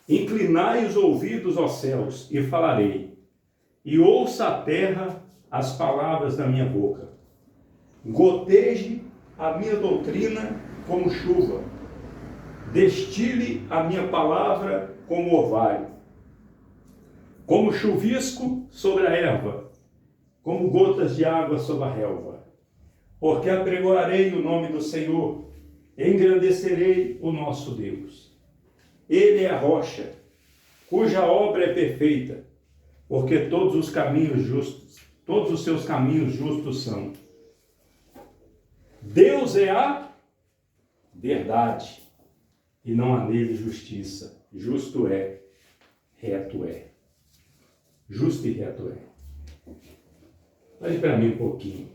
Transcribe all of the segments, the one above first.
Inclinai os ouvidos aos céus, e falarei, e ouça a terra as palavras da minha boca. Goteje a minha doutrina como chuva, destile a minha palavra como orvalho, como chuvisco sobre a erva, como gotas de água sobre a relva. Porque apregoarei o nome do Senhor, engrandecerei o nosso Deus. Ele é a rocha, cuja obra é perfeita, porque todos os seus caminhos justos são. Deus é a verdade, e não há nele justiça. Justo é, reto é. Justo e reto é. Olhe para mim um pouquinho.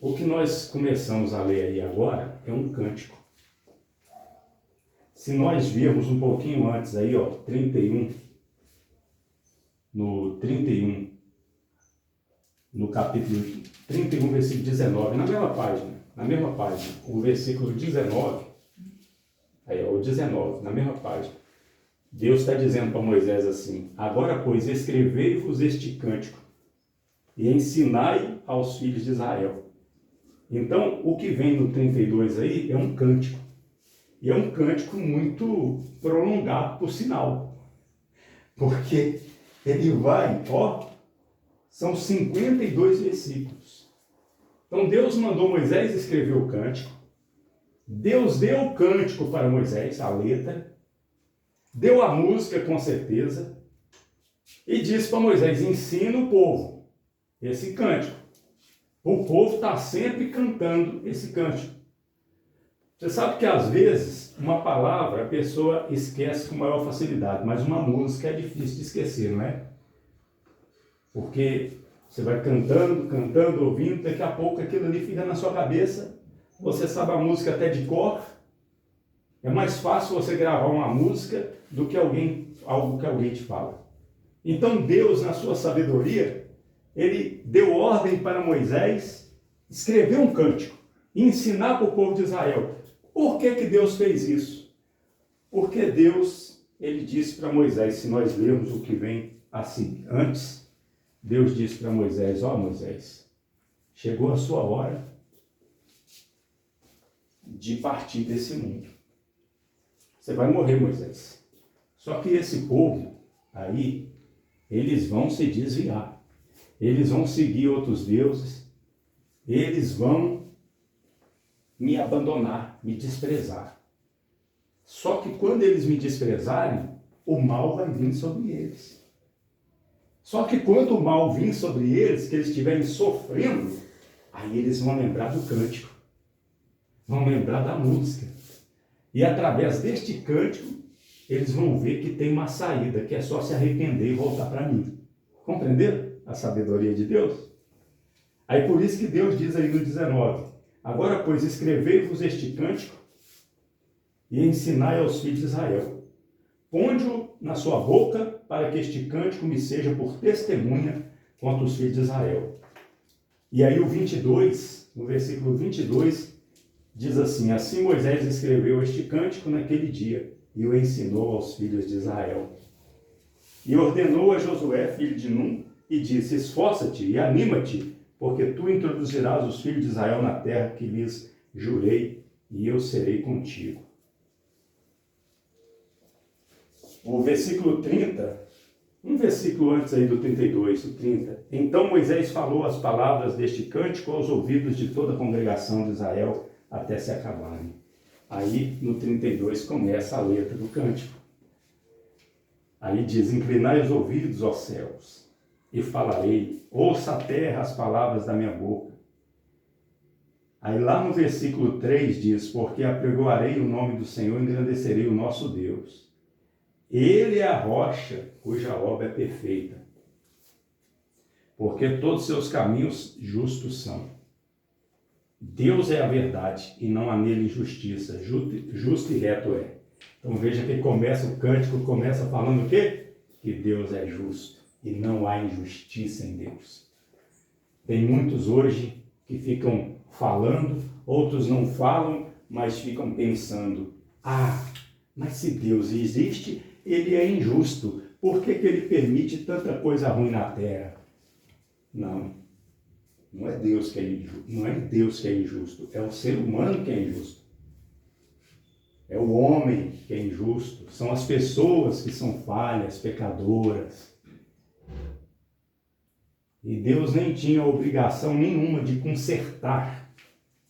O que nós começamos a ler aí agora é um cântico. Se nós virmos um pouquinho antes aí, ó, 31, no capítulo 31, versículo 19, na mesma página, o versículo 19, aí ó, o 19, na mesma página, Deus está dizendo para Moisés assim: agora, pois, escrevei-vos este cântico e ensinai aos filhos de Israel. Então, o que vem no 32 aí é um cântico. E é um cântico muito prolongado, por sinal. Porque ele vai, ó, são 52 versículos. Então Deus mandou Moisés escrever o cântico. Deus deu o cântico para Moisés, a letra. Deu a música, com certeza. E disse para Moisés: ensina o povo esse cântico. O povo está sempre cantando esse cântico. Você sabe que às vezes uma palavra a pessoa esquece com maior facilidade, mas uma música é difícil de esquecer, não é? Porque você vai cantando, ouvindo, daqui a pouco aquilo ali fica na sua cabeça, você sabe a música até de cor. É mais fácil você gravar uma música do que algo que alguém te fala. Então Deus, na sua sabedoria, ele deu ordem para Moisés escrever um cântico e ensinar para o povo de Israel. Por que Deus fez isso? Porque Deus, ele disse para Moisés, se nós lermos o que vem assim antes, Deus disse para Moisés: ó Moisés, chegou a sua hora de partir desse mundo. Você vai morrer, Moisés. Só que esse povo aí, eles vão se desviar. Eles vão seguir outros deuses. Eles vão me abandonar, me desprezar. Só que quando eles me desprezarem, o mal vai vir sobre eles. Só que quando o mal vir sobre eles, que eles estiverem sofrendo, aí eles vão lembrar do cântico, vão lembrar da música. E através deste cântico, eles vão ver que tem uma saída, que é só se arrepender e voltar para mim. Compreenderam a sabedoria de Deus? Aí por isso que Deus diz aí no 19: agora, pois, escrevei-vos este cântico e ensinai aos filhos de Israel. Ponde-o na sua boca, para que este cântico me seja por testemunha contra os filhos de Israel. E aí o 22, no versículo 22, diz assim: assim Moisés escreveu este cântico naquele dia e o ensinou aos filhos de Israel. E ordenou a Josué, filho de Num, e disse: esforça-te e anima-te, porque tu introduzirás os filhos de Israel na terra que lhes jurei, e eu serei contigo. O versículo 30, um versículo antes aí do 32, o 30. Então Moisés falou as palavras deste cântico aos ouvidos de toda a congregação de Israel até se acabarem. Aí no 32 começa a letra do cântico. Aí diz: inclinai os ouvidos aos céus e falarei, ouça a terra as palavras da minha boca. Aí lá no versículo 3 diz: porque apregoarei o nome do Senhor e engrandecerei o nosso Deus. Ele é a rocha cuja obra é perfeita, porque todos seus caminhos justos são. Deus é a verdade e não há nele injustiça, justo e reto é. Então veja que começa o cântico, começa falando o quê? Que Deus é justo e não há injustiça em Deus. Tem muitos hoje que ficam falando, outros não falam, mas ficam pensando: ah, mas se Deus existe, ele é injusto. Por que que ele permite tanta coisa ruim na terra? Não. Não é Deus que é injusto. Não é Deus que é injusto. É o ser humano que é injusto. É o homem que é injusto. São as pessoas que são falhas, pecadoras. E Deus nem tinha obrigação nenhuma de consertar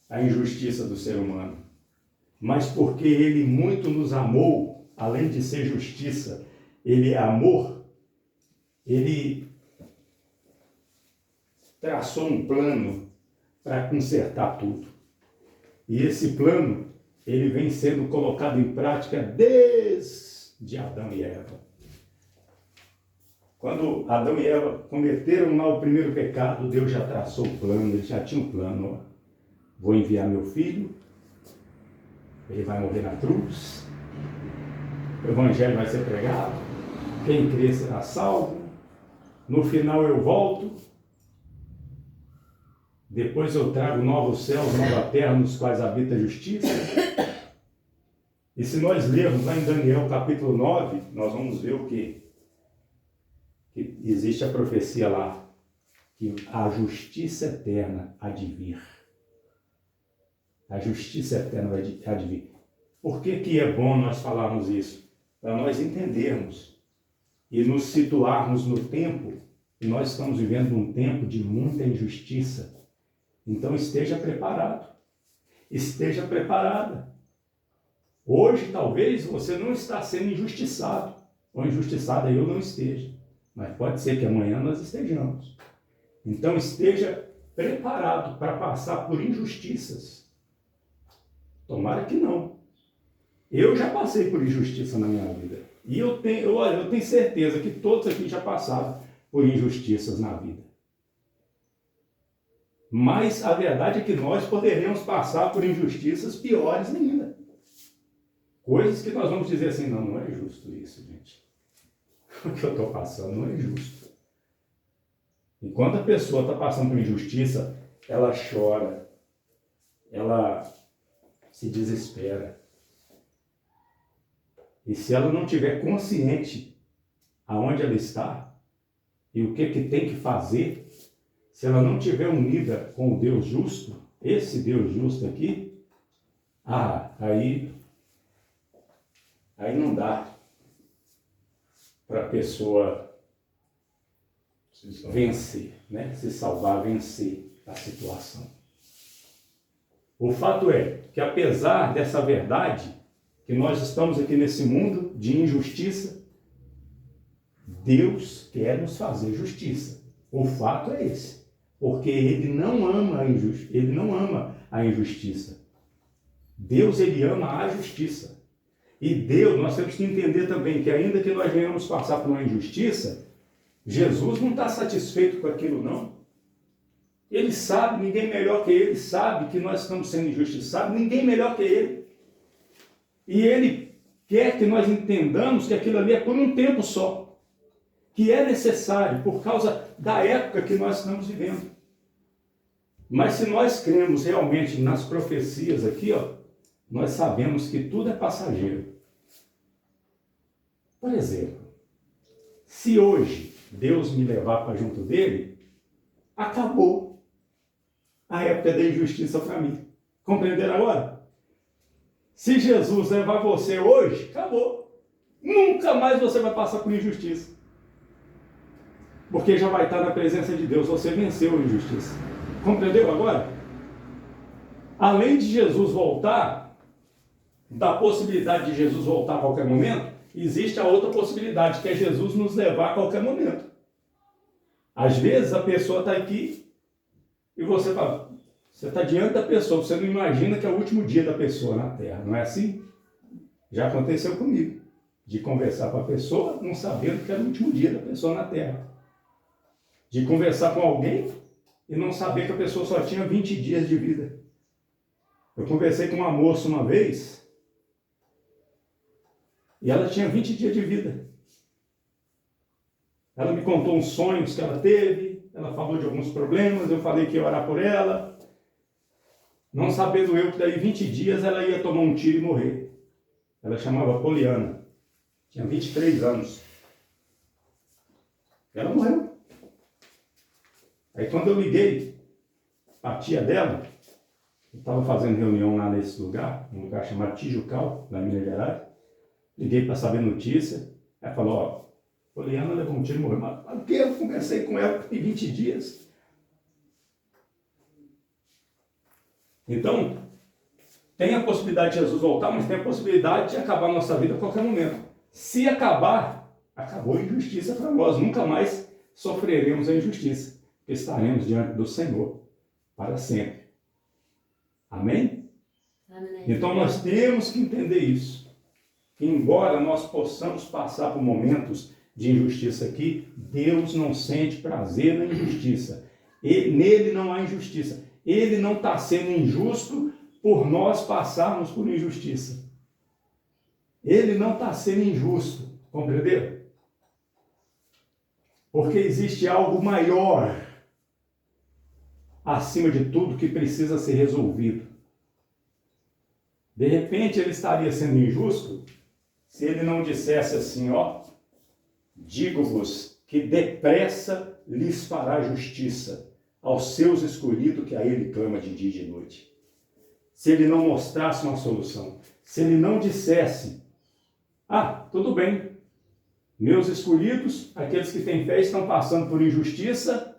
a injustiça do ser humano. Mas porque ele muito nos amou, além de ser justiça, ele é amor, ele traçou um plano para consertar tudo. E esse plano, ele vem sendo colocado em prática desde Adão e Eva. Quando Adão e Eva cometeram lá o primeiro pecado, Deus já traçou o plano, ele já tinha um plano. Ó. Vou enviar meu filho, ele vai morrer na cruz, o evangelho vai ser pregado, quem crê será salvo, no final eu volto, depois eu trago novos céus, nova terra, nos quais habita a justiça. E se nós lermos lá em Daniel capítulo 9, nós vamos ver o quê? Que existe a profecia lá, que a justiça eterna há de vir. A justiça eterna há de vir. Por que que é bom nós falarmos isso? Para nós entendermos e nos situarmos no tempo, e nós estamos vivendo um tempo de muita injustiça. Então esteja preparado, esteja preparada. Hoje talvez você não está sendo injustiçado, ou injustiçada eu não esteja, mas pode ser que amanhã nós estejamos. Então esteja preparado para passar por injustiças. Tomara que não. Eu já passei por injustiça na minha vida. E eu tenho certeza que todos aqui já passaram por injustiças na vida. Mas a verdade é que nós poderemos passar por injustiças piores ainda. Coisas que nós vamos dizer assim, não é justo isso, gente. O que eu estou passando não é justo. Enquanto a pessoa está passando por injustiça, ela chora, ela se desespera. E se ela não tiver consciente aonde ela está e o que tem que fazer, se ela não tiver unida com o Deus justo, esse Deus justo aqui, aí não dá para a pessoa vencer, né? Se salvar, vencer a situação. O fato é que apesar dessa verdade, que nós estamos aqui nesse mundo de injustiça, Deus quer nos fazer justiça. O fato é esse. Porque Ele não ama a injustiça. Deus, Ele ama a justiça. E Deus, nós temos que entender também que ainda que nós venhamos passar por uma injustiça, Jesus não está satisfeito com aquilo, não. Ele sabe, ninguém melhor que Ele, sabe que nós estamos sendo injustiçados, ninguém melhor que Ele. E Ele quer que nós entendamos que aquilo ali é por um tempo só, que é necessário por causa da época que nós estamos vivendo. Mas se nós cremos realmente nas profecias aqui, nós sabemos que tudo é passageiro. Por exemplo, se hoje Deus me levar para junto dele, acabou a época da injustiça para mim. Compreenderam agora? Se Jesus levar você hoje, acabou. Nunca mais você vai passar por injustiça. Porque já vai estar na presença de Deus, você venceu a injustiça. Compreendeu agora? Além de Jesus voltar, da possibilidade de Jesus voltar a qualquer momento, existe a outra possibilidade, que é Jesus nos levar a qualquer momento. Às vezes a pessoa está aqui e você está diante da pessoa, você não imagina que é o último dia da pessoa na Terra, não é assim? Já aconteceu comigo, de conversar com a pessoa não sabendo que era o último dia da pessoa na Terra. De conversar com alguém e não saber que a pessoa só tinha 20 dias de vida. Eu conversei com uma moça uma vez e ela tinha 20 dias de vida. Ela me contou uns sonhos que ela teve, ela falou de alguns problemas, eu falei que ia orar por ela. Não sabendo eu que daí 20 dias ela ia tomar um tiro e morrer. Ela chamava Poliana. Tinha 23 anos. Ela morreu. Aí quando eu liguei a tia dela, eu estava fazendo reunião lá nesse lugar, um lugar chamado Tijucal, na Minas Gerais. Liguei para saber notícia. Ela falou, ó, Poliana levou um tiro e morreu. Mas o que? Eu conversei com ela em 20 dias. Então, tem a possibilidade de Jesus voltar, mas tem a possibilidade de acabar a nossa vida a qualquer momento. Se acabar, acabou a injustiça para nós. Nunca mais sofreremos a injustiça. Estaremos diante do Senhor para sempre. Amém? Amém. Então nós temos que entender isso. Que embora nós possamos passar por momentos de injustiça aqui, Deus não sente prazer na injustiça. Nele não há injustiça. Ele não está sendo injusto por nós passarmos por injustiça. Ele não está sendo injusto. Compreenderam? Porque existe algo maior acima de tudo que precisa ser resolvido. De repente ele estaria sendo injusto se ele não dissesse assim, ó, digo-vos que depressa lhes fará justiça aos seus escolhidos que a ele clama de dia e de noite. Se ele não mostrasse uma solução, se ele não dissesse, tudo bem, meus escolhidos, aqueles que têm fé, estão passando por injustiça,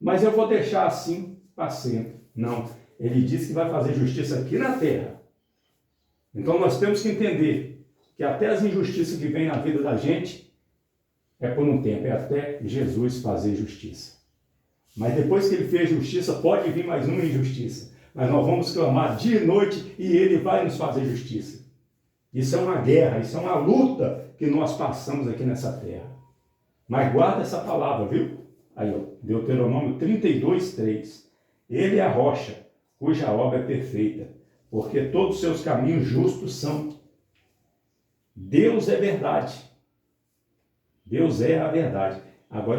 mas eu vou deixar assim para sempre. Não, ele diz que vai fazer justiça aqui na terra. Então nós temos que entender que até as injustiças que vêm na vida da gente é por um tempo, é até Jesus fazer justiça. Mas depois que ele fez justiça, pode vir mais uma injustiça. Mas nós vamos clamar dia e noite e ele vai nos fazer justiça. Isso é uma guerra, isso é uma luta que nós passamos aqui nessa terra. Mas guarda essa palavra, viu? Aí, ó, Deuteronômio 32:3. Ele é a rocha, cuja obra é perfeita, porque todos os seus caminhos justos são. Deus é verdade. Deus é a verdade. Agora,